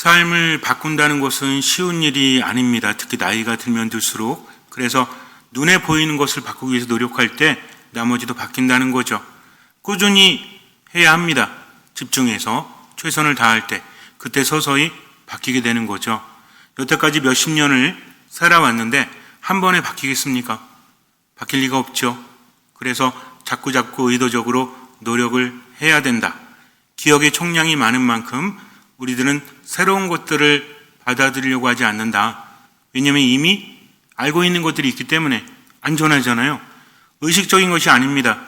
삶을 바꾼다는 것은 쉬운 일이 아닙니다. 특히 나이가 들면 들수록. 그래서 눈에 보이는 것을 바꾸기 위해서 노력할 때 나머지도 바뀐다는 거죠. 꾸준히 해야 합니다. 집중해서 최선을 다할 때 그때 서서히 바뀌게 되는 거죠. 여태까지 몇십 년을 살아왔는데 한 번에 바뀌겠습니까? 바뀔 리가 없죠. 그래서 자꾸 의도적으로 노력을 해야 된다. 기억의 총량이 많은 만큼 우리들은 새로운 것들을 받아들이려고 하지 않는다. 왜냐하면 이미 알고 있는 것들이 있기 때문에 안전하잖아요. 의식적인 것이 아닙니다.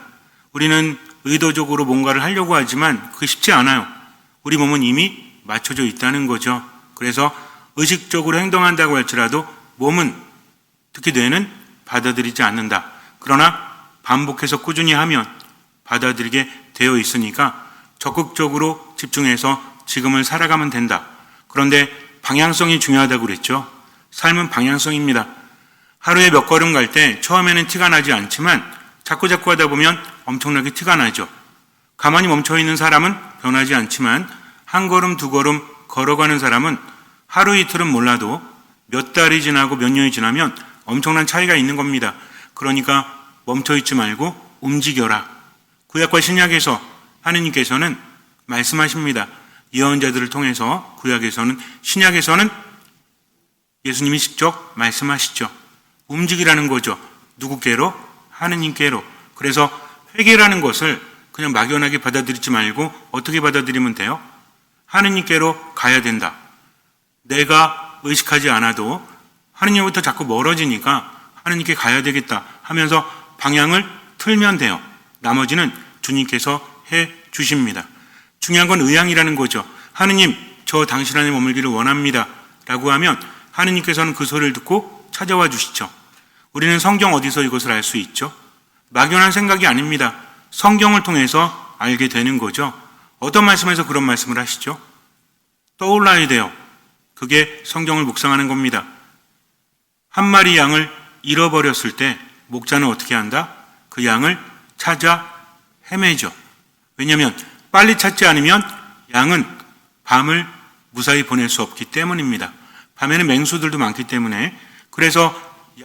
우리는 의도적으로 뭔가를 하려고 하지만 그게 쉽지 않아요. 우리 몸은 이미 맞춰져 있다는 거죠. 그래서 의식적으로 행동한다고 할지라도 몸은, 특히 뇌는 받아들이지 않는다. 그러나 반복해서 꾸준히 하면 받아들이게 되어 있으니까 적극적으로 집중해서 지금을 살아가면 된다. 그런데 방향성이 중요하다고 그랬죠. 삶은 방향성입니다. 하루에 몇 걸음 갈 때 처음에는 티가 나지 않지만 자꾸 하다 보면 엄청나게 티가 나죠. 가만히 멈춰있는 사람은 변하지 않지만 한 걸음 두 걸음 걸어가는 사람은 하루 이틀은 몰라도 몇 달이 지나고 몇 년이 지나면 엄청난 차이가 있는 겁니다. 그러니까 멈춰있지 말고 움직여라. 구약과 신약에서 하느님께서는 말씀하십니다. 예언자들을 통해서 구약에서는, 신약에서는 예수님이 직접 말씀하시죠. 움직이라는 거죠. 누구께로? 하느님께로. 그래서 회개라는 것을 그냥 막연하게 받아들이지 말고 어떻게 받아들이면 돼요? 하느님께로 가야 된다. 내가 의식하지 않아도 하느님부터 자꾸 멀어지니까 하느님께 가야 되겠다 하면서 방향을 틀면 돼요. 나머지는 주님께서 해 주십니다. 중요한 건 의향이라는 거죠. 하느님, 저 당신 안에 머물기를 원합니다 라고 하면 하느님께서는 그 소리를 듣고 찾아와 주시죠. 우리는 성경 어디서 이것을 알 수 있죠? 막연한 생각이 아닙니다. 성경을 통해서 알게 되는 거죠. 어떤 말씀에서 그런 말씀을 하시죠? 떠올라야 돼요. 그게 성경을 묵상하는 겁니다. 한 마리 양을 잃어버렸을 때 목자는 어떻게 한다? 그 양을 찾아 헤매죠. 왜냐하면 빨리 찾지 않으면 양은 밤을 무사히 보낼 수 없기 때문입니다. 밤에는 맹수들도 많기 때문에. 그래서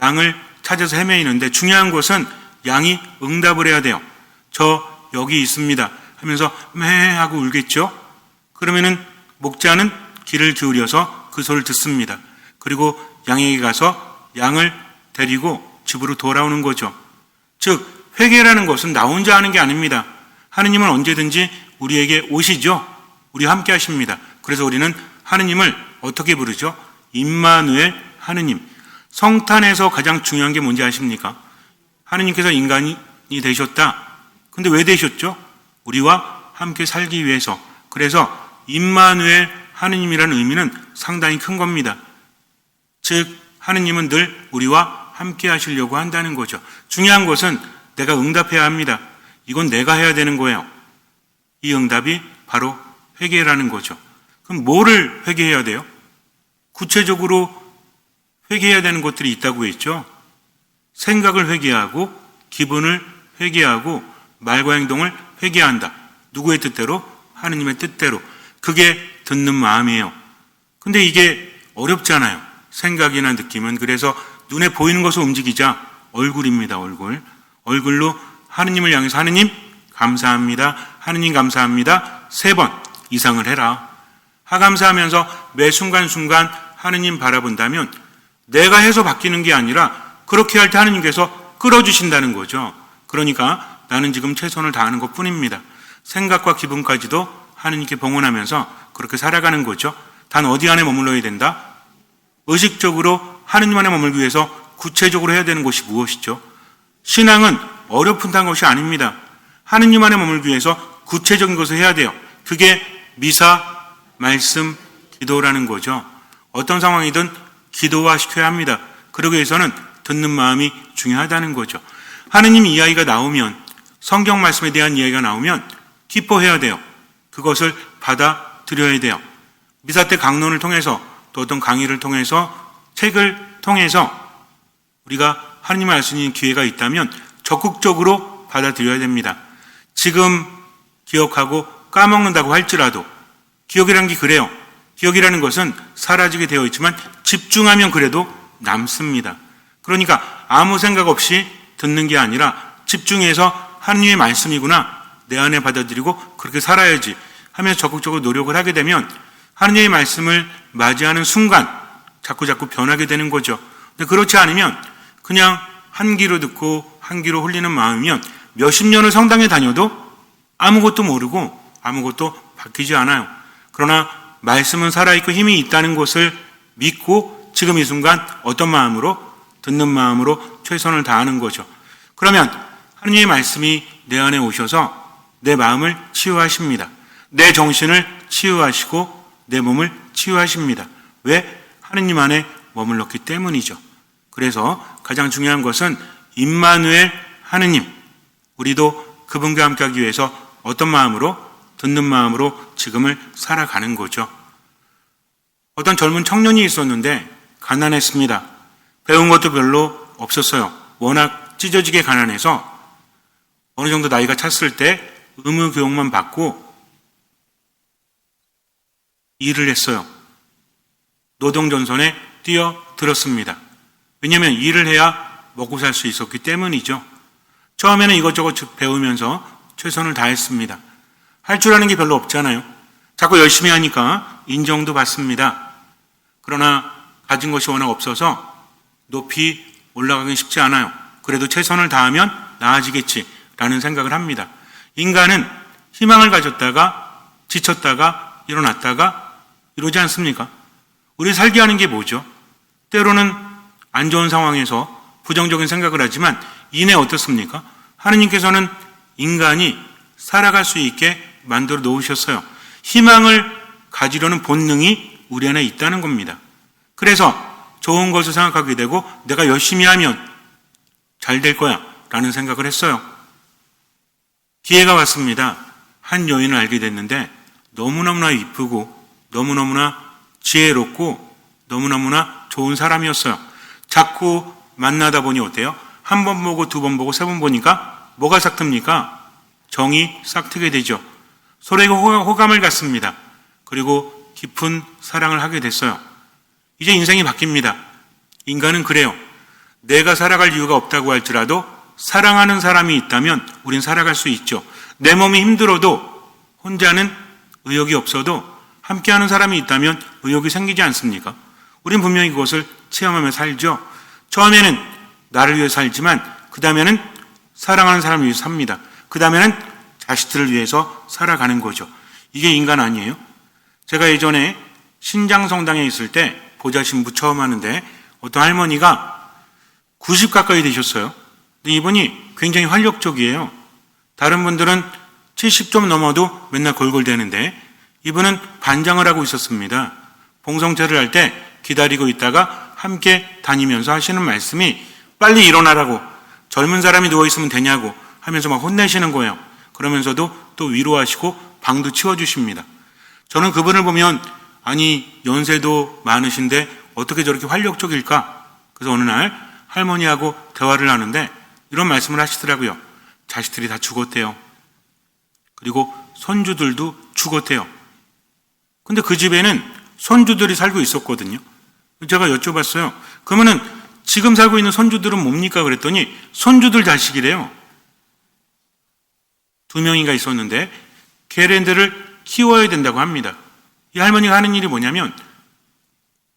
양을 찾아서 헤매이는데 중요한 것은 양이 응답을 해야 돼요. 저 여기 있습니다 하면서 매 하고 울겠죠. 그러면은 목자는 귀를 기울여서 그 소리를 듣습니다. 그리고 양에게 가서 양을 데리고 집으로 돌아오는 거죠. 즉 회개라는 것은 나 혼자 하는 게 아닙니다. 하느님은 언제든지 우리에게 오시죠. 우리와 함께 하십니다. 그래서 우리는 하느님을 어떻게 부르죠? 임마누엘 하느님. 성탄에서 가장 중요한 게 뭔지 아십니까? 하느님께서 인간이 되셨다. 근데 왜 되셨죠? 우리와 함께 살기 위해서. 그래서 임마누엘 하느님이라는 의미는 상당히 큰 겁니다. 즉 하느님은 늘 우리와 함께 하시려고 한다는 거죠. 중요한 것은 내가 응답해야 합니다. 이건 내가 해야 되는 거예요. 이 응답이 바로 회개라는 거죠. 그럼 뭐를 회개해야 돼요? 구체적으로 회개해야 되는 것들이 있다고 했죠. 생각을 회개하고 기분을 회개하고 말과 행동을 회개한다. 누구의 뜻대로? 하느님의 뜻대로. 그게 듣는 마음이에요. 근데 이게 어렵잖아요. 생각이나 느낌은. 그래서 눈에 보이는 것을 움직이자. 얼굴입니다. 얼굴로 하느님을 향해서 하느님 감사합니다. 하느님 감사합니다. 3번 이상을 해라. 하감사하면서 매 순간순간 하느님 바라본다면 내가 해서 바뀌는 게 아니라 그렇게 할 때 하느님께서 끌어주신다는 거죠. 그러니까 나는 지금 최선을 다하는 것 뿐입니다. 생각과 기분까지도 하느님께 봉헌하면서 그렇게 살아가는 거죠. 단 어디 안에 머물러야 된다? 의식적으로 하느님 안에 머물기 위해서 구체적으로 해야 되는 것이 무엇이죠? 신앙은 어렵다는 것이 아닙니다. 하느님 안에 머물기 위해서 구체적인 것을 해야 돼요. 그게 미사, 말씀, 기도라는 거죠. 어떤 상황이든 기도화시켜야 합니다. 그러기 위해서는 듣는 마음이 중요하다는 거죠. 하느님 이야기가 나오면, 성경 말씀에 대한 이야기가 나오면 기뻐해야 돼요. 그것을 받아들여야 돼요. 미사 때 강론을 통해서 또 어떤 강의를 통해서 책을 통해서 우리가 하느님을 알 수 있는 기회가 있다면 적극적으로 받아들여야 됩니다. 지금 기억하고 까먹는다고 할지라도 기억이란 게 그래요. 기억이라는 것은 사라지게 되어 있지만 집중하면 그래도 남습니다. 그러니까 아무 생각 없이 듣는 게 아니라 집중해서 하느님의 말씀이구나, 내 안에 받아들이고 그렇게 살아야지 하면서 적극적으로 노력을 하게 되면 하느님의 말씀을 맞이하는 순간 자꾸 변하게 되는 거죠. 근데 그렇지 않으면 그냥 한 귀로 듣고 한 귀로 흘리는 마음이면 몇십 년을 성당에 다녀도 아무것도 모르고 아무것도 바뀌지 않아요. 그러나 말씀은 살아있고 힘이 있다는 것을 믿고 지금 이 순간 어떤 마음으로? 듣는 마음으로 최선을 다하는 거죠. 그러면 하느님의 말씀이 내 안에 오셔서 내 마음을 치유하십니다. 내 정신을 치유하시고 내 몸을 치유하십니다. 왜? 하느님 안에 머물렀기 때문이죠. 그래서 가장 중요한 것은 임마누엘 하느님, 우리도 그분과 함께하기 위해서 어떤 마음으로? 듣는 마음으로 지금을 살아가는 거죠. 어떤 젊은 청년이 있었는데 가난했습니다. 배운 것도 별로 없었어요. 워낙 찢어지게 가난해서 어느 정도 나이가 찼을 때 의무 교육만 받고 일을 했어요. 노동전선에 뛰어들었습니다. 왜냐하면 일을 해야 먹고 살 수 있었기 때문이죠. 처음에는 이것저것 배우면서 최선을 다했습니다. 할 줄 아는 게 별로 없잖아요. 자꾸 열심히 하니까 인정도 받습니다. 그러나 가진 것이 워낙 없어서 높이 올라가긴 쉽지 않아요. 그래도 최선을 다하면 나아지겠지라는 생각을 합니다. 인간은 희망을 가졌다가 지쳤다가 일어났다가 이러지 않습니까? 우리 살게 하는 게 뭐죠? 때로는 안 좋은 상황에서 부정적인 생각을 하지만 이내 어떻습니까? 하느님께서는 인간이 살아갈 수 있게 만들어 놓으셨어요. 희망을 가지려는 본능이 우리 안에 있다는 겁니다. 그래서 좋은 것을 생각하게 되고 내가 열심히 하면 잘 될 거야 라는 생각을 했어요. 기회가 왔습니다. 한 여인을 알게 됐는데 너무너무나 이쁘고 너무너무나 지혜롭고 너무너무나 좋은 사람이었어요. 자꾸 만나다 보니 어때요? 한 번 보고 두 번 보고 세 번 보니까 뭐가 싹 틉니까? 정이 싹 트게 되죠. 서로에게 호감을 갖습니다. 그리고 깊은 사랑을 하게 됐어요. 이제 인생이 바뀝니다. 인간은 그래요. 내가 살아갈 이유가 없다고 할지라도 사랑하는 사람이 있다면 우린 살아갈 수 있죠. 내 몸이 힘들어도 혼자는 의욕이 없어도 함께하는 사람이 있다면 의욕이 생기지 않습니까? 우린 분명히 그것을 체험하며 살죠. 처음에는 나를 위해 살지만 그 다음에는 사랑하는 사람을 위해서 삽니다. 그 다음에는 자식들을 위해서 살아가는 거죠. 이게 인간 아니에요? 제가 예전에 신장성당에 있을 때 보좌신부 처음 하는데 어떤 할머니가 90 가까이 되셨어요. 근데 이분이 굉장히 활력적이에요. 다른 분들은 70 좀 넘어도 맨날 골골대는데 이분은 반장을 하고 있었습니다. 봉성체를 할 때 기다리고 있다가 함께 다니면서 하시는 말씀이 빨리 일어나라고, 젊은 사람이 누워있으면 되냐고 하면서 막 혼내시는 거예요. 그러면서도 또 위로하시고 방도 치워주십니다. 저는 그분을 보면 아니 연세도 많으신데 어떻게 저렇게 활력적일까? 그래서 어느 날 할머니하고 대화를 하는데 이런 말씀을 하시더라고요. 자식들이 다 죽었대요. 그리고 손주들도 죽었대요. 근데 그 집에는 손주들이 살고 있었거든요. 제가 여쭤봤어요. 그러면은 지금 살고 있는 손주들은 뭡니까? 그랬더니 손주들 자식이래요. 2명인가 있었는데 걔네들을 키워야 된다고 합니다. 이 할머니가 하는 일이 뭐냐면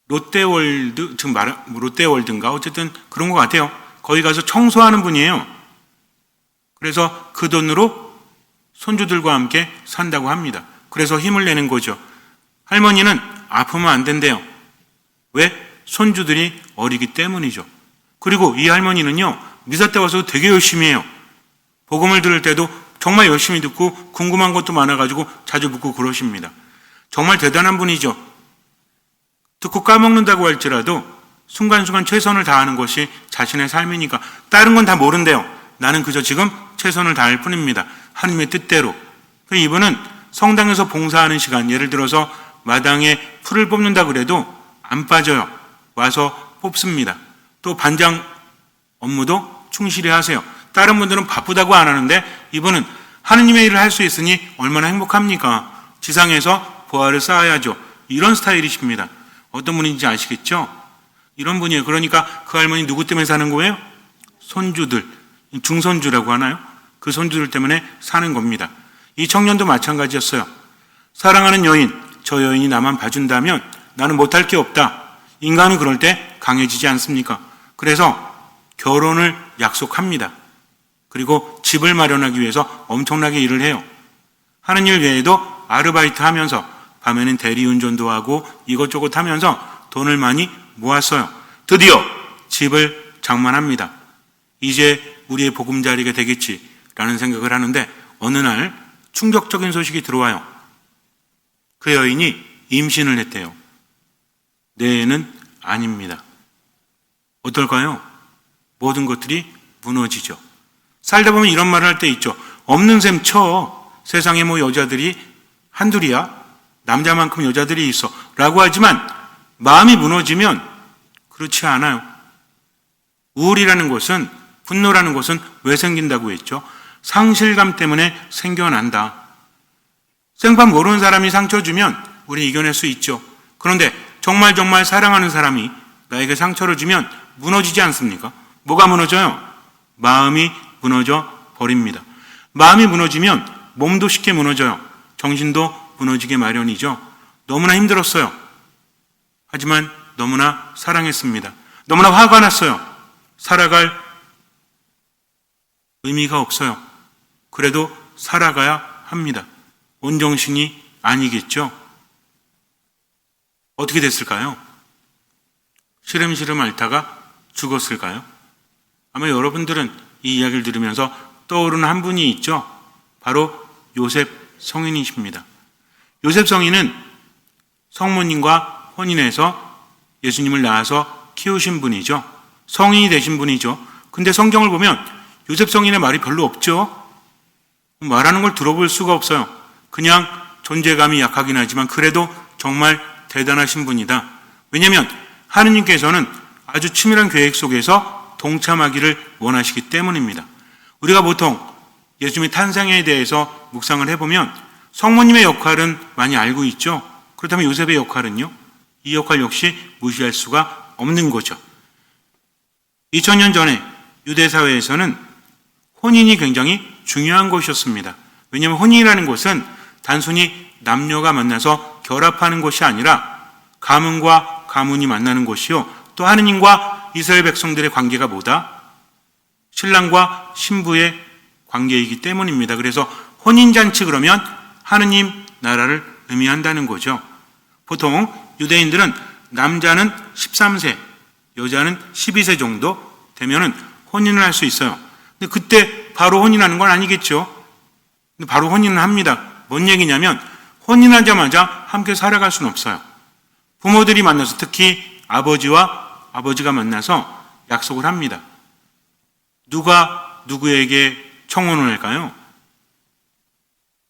롯데월드, 지금 롯데월드인가 어쨌든 그런 것 같아요. 거기 가서 청소하는 분이에요. 그래서 그 돈으로 손주들과 함께 산다고 합니다. 그래서 힘을 내는 거죠. 할머니는 아프면 안 된대요. 왜? 손주들이 어리기 때문이죠. 그리고 이 할머니는요, 미사 때 와서 되게 열심히 해요. 복음을 들을 때도 정말 열심히 듣고 궁금한 것도 많아가지고 자주 묻고 그러십니다. 정말 대단한 분이죠. 듣고 까먹는다고 할지라도 순간순간 최선을 다하는 것이 자신의 삶이니까 다른 건 다 모른대요. 나는 그저 지금 최선을 다할 뿐입니다. 하나님의 뜻대로. 이분은 성당에서 봉사하는 시간, 예를 들어서 마당에 풀을 뽑는다 그래도 안 빠져요. 와서 뽑습니다. 또 반장 업무도 충실히 하세요. 다른 분들은 바쁘다고 안 하는데 이분은 하느님의 일을 할 수 있으니 얼마나 행복합니까? 지상에서 보화를 쌓아야죠. 이런 스타일이십니다. 어떤 분인지 아시겠죠? 이런 분이에요. 그러니까 그 할머니 누구 때문에 사는 거예요? 손주들, 중손주라고 하나요? 그 손주들 때문에 사는 겁니다. 이 청년도 마찬가지였어요. 사랑하는 여인, 저 여인이 나만 봐준다면 나는 못할 게 없다. 인간은 그럴 때 강해지지 않습니까? 그래서 결혼을 약속합니다. 그리고 집을 마련하기 위해서 엄청나게 일을 해요. 하는 일 외에도 아르바이트 하면서 밤에는 대리운전도 하고 이것저것 하면서 돈을 많이 모았어요. 드디어 집을 장만합니다. 이제 우리의 보금자리가 되겠지라는 생각을 하는데 어느 날 충격적인 소식이 들어와요. 그 여인이 임신을 했대요. 내 애는 아닙니다. 어떨까요? 모든 것들이 무너지죠. 살다 보면 이런 말을 할 때 있죠. 없는 셈 쳐. 세상에 뭐 여자들이 한둘이야. 남자만큼 여자들이 있어. 라고 하지만 마음이 무너지면 그렇지 않아요. 우울이라는 것은, 분노라는 것은 왜 생긴다고 했죠? 상실감 때문에 생겨난다. 생판 모르는 사람이 상처 주면 우리 이겨낼 수 있죠. 그런데 정말 사랑하는 사람이 나에게 상처를 주면 무너지지 않습니까? 뭐가 무너져요? 마음이 무너져 버립니다. 마음이 무너지면 몸도 쉽게 무너져요. 정신도 무너지게 마련이죠. 너무나 힘들었어요. 하지만 너무나 사랑했습니다. 너무나 화가 났어요. 살아갈 의미가 없어요. 그래도 살아가야 합니다. 온정신이 아니겠죠. 어떻게 됐을까요? 시름시름 앓다가 죽었을까요? 아마 여러분들은 이 이야기를 들으면서 떠오르는 한 분이 있죠. 바로 요셉 성인이십니다. 요셉 성인은 성모님과 혼인해서 예수님을 낳아서 키우신 분이죠. 성인이 되신 분이죠. 근데 성경을 보면 요셉 성인의 말이 별로 없죠. 말하는 걸 들어볼 수가 없어요. 그냥 존재감이 약하긴 하지만 그래도 정말 대단하신 분이다. 왜냐하면 하느님께서는 아주 치밀한 계획 속에서 동참하기를 원하시기 때문입니다. 우리가 보통 예수님의 탄생에 대해서 묵상을 해보면 성모님의 역할은 많이 알고 있죠. 그렇다면 요셉의 역할은요? 이 역할 역시 무시할 수가 없는 거죠. 2000년 전에 유대 사회에서는 혼인이 굉장히 중요한 것이었습니다. 왜냐하면 혼인이라는 것은 단순히 남녀가 만나서 결합하는 것이 아니라 가문과 가문이 만나는 것이요. 또 하느님과 이스라엘 백성들의 관계가 뭐다? 신랑과 신부의 관계이기 때문입니다. 그래서 혼인잔치 그러면 하느님 나라를 의미한다는 거죠. 보통 유대인들은 남자는 13세, 여자는 12세 정도 되면은 혼인을 할 수 있어요. 근데 그때 바로 혼인하는 건 아니겠죠. 근데 바로 혼인을 합니다. 뭔 얘기냐면 혼인하자마자 함께 살아갈 수는 없어요. 부모들이 만나서 특히 아버지가 만나서 약속을 합니다. 누가 누구에게 청혼을 할까요?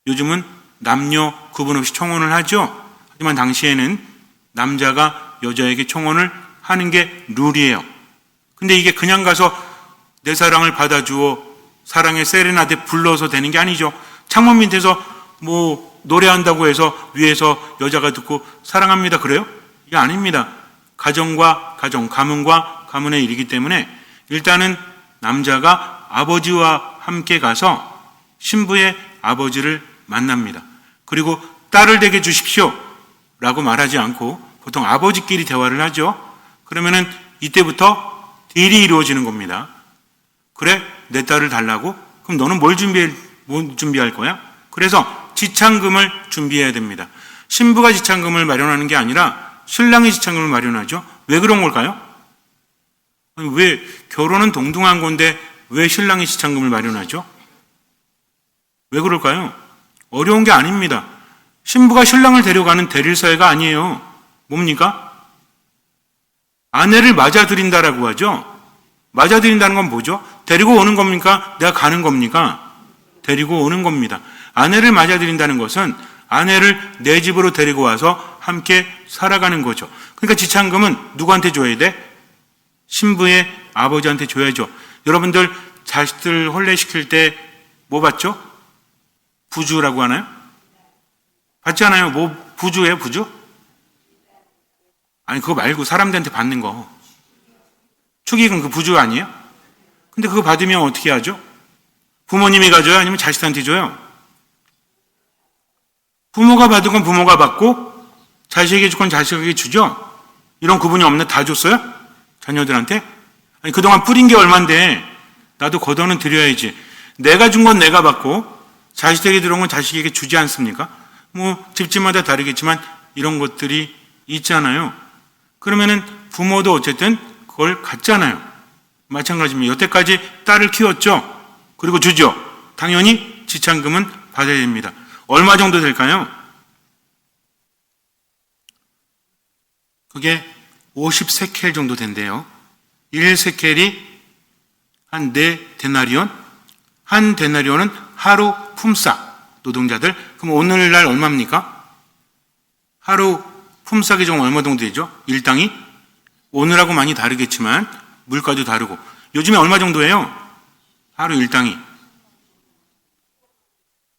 요즘은 남녀 구분 없이 청혼을 하죠. 하지만 당시에는 남자가 여자에게 청혼을 하는 게 룰이에요. 근데 이게 그냥 가서 내 사랑을 받아주어 사랑의 세레나데 불러서 되는 게 아니죠. 창문 밑에서 뭐 노래한다고 해서 위에서 여자가 듣고 사랑합니다 그래요? 이게 아닙니다. 가정과 가정, 가문과 가문의 일이기 때문에 일단은 남자가 아버지와 함께 가서 신부의 아버지를 만납니다. 그리고 딸을 되게 주십시오 라고 말하지 않고 보통 아버지끼리 대화를 하죠. 그러면은 이때부터 딜이 이루어지는 겁니다. 그래, 내 딸을 달라고? 그럼 너는 뭘 준비할 거야? 그래서 지창금을 준비해야 됩니다. 신부가 지창금을 마련하는 게 아니라 신랑이 지창금을 마련하죠. 왜 그런 걸까요? 아니, 왜 결혼은 동등한 건데 왜 신랑이 지창금을 마련하죠? 왜 그럴까요? 어려운 게 아닙니다. 신부가 신랑을 데려가는 대릴사회가 아니에요. 뭡니까? 아내를 맞아들인다라고 하죠. 맞아들인다는 건 뭐죠? 데리고 오는 겁니까? 내가 가는 겁니까? 데리고 오는 겁니다. 아내를 맞아들인다는 것은 아내를 내 집으로 데리고 와서 함께 살아가는 거죠. 그러니까 지창금은 누구한테 줘야 돼? 신부의 아버지한테 줘야죠. 여러분들 자식들 혼례시킬 때 뭐 받죠? 부주라고 하나요? 받지 않아요? 뭐 부주예요, 부주? 아니, 그거 말고 사람들한테 받는 거. 축의금 그 부주 아니에요? 근데 그거 받으면 어떻게 하죠? 부모님이 가져요? 아니면 자식한테 줘요? 부모가 받은 건 부모가 받고 자식에게 줄 건 자식에게 주죠? 이런 구분이 없나? 다 줬어요? 자녀들한테? 아니, 그동안 뿌린 게 얼만데 나도 걷어는 드려야지. 내가 준 건 내가 받고 자식에게 들어온 건 자식에게 주지 않습니까? 뭐 집집마다 다르겠지만 이런 것들이 있잖아요. 그러면은 부모도 어쨌든 그걸 갖잖아요. 마찬가지입니다. 여태까지 딸을 키웠죠. 그리고 주죠. 당연히 지참금은 받아야 됩니다. 얼마 정도 될까요? 그게 50세켈 정도 된대요. 1세켈이 한 4데나리온? 한 데나리온은 하루 품삯 노동자들. 그럼 오늘날 얼마입니까? 하루 품삯이 좀 얼마 정도 되죠? 일당이? 오늘하고 많이 다르겠지만 물가도 다르고. 요즘에 얼마 정도예요? 하루 일당이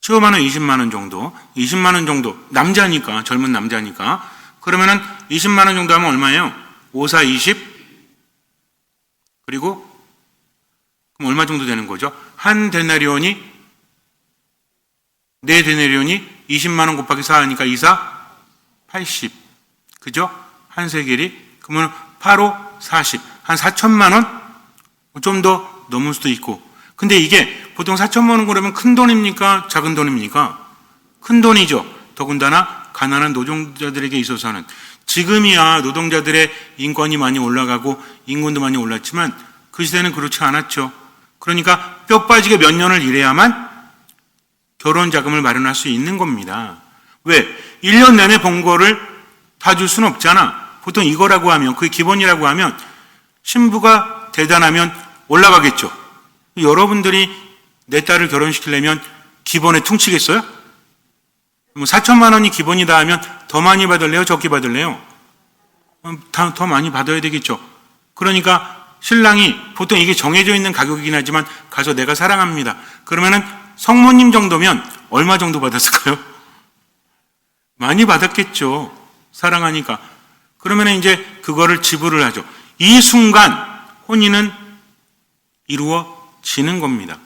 15만 원, 20만 원 정도. 20만 원 정도. 남자니까, 젊은 남자니까. 그러면은 20만 원 정도 하면 얼마예요? 5, 4, 20. 그리고 그럼 얼마 정도 되는 거죠? 한 데나리온이 4데나리온이 20만 원 곱하기 4 하니까 2, 4, 80. 그죠? 한 세겔이. 그러면 8, 5, 40. 한 4천만 원? 좀 더 넘을 수도 있고. 근데 이게 보통 4천만 원 그러면 큰 돈입니까? 작은 돈입니까? 큰 돈이죠. 더군다나 가난한 노동자들에게 있어서는. 지금이야 노동자들의 인권이 많이 올라가고 인권도 많이 올랐지만 그 시대는 그렇지 않았죠. 그러니까 뼈 빠지게 몇 년을 일해야만 결혼 자금을 마련할 수 있는 겁니다. 왜? 1년 내내 번 거를 다 줄 수는 없잖아. 보통 이거라고 하면, 그게 기본이라고 하면 신부가 대단하면 올라가겠죠. 여러분들이 내 딸을 결혼시키려면 기본에 퉁치겠어요? 뭐 4천만 원이 기본이다 하면 더 많이 받을래요? 적게 받을래요? 더 많이 받아야 되겠죠. 그러니까 신랑이 보통 이게 정해져 있는 가격이긴 하지만 가서 내가 사랑합니다. 그러면은 성모님 정도면 얼마 정도 받았을까요? 많이 받았겠죠. 사랑하니까. 그러면은 이제 그거를 지불을 하죠. 이 순간 혼인은 이루어지는 겁니다.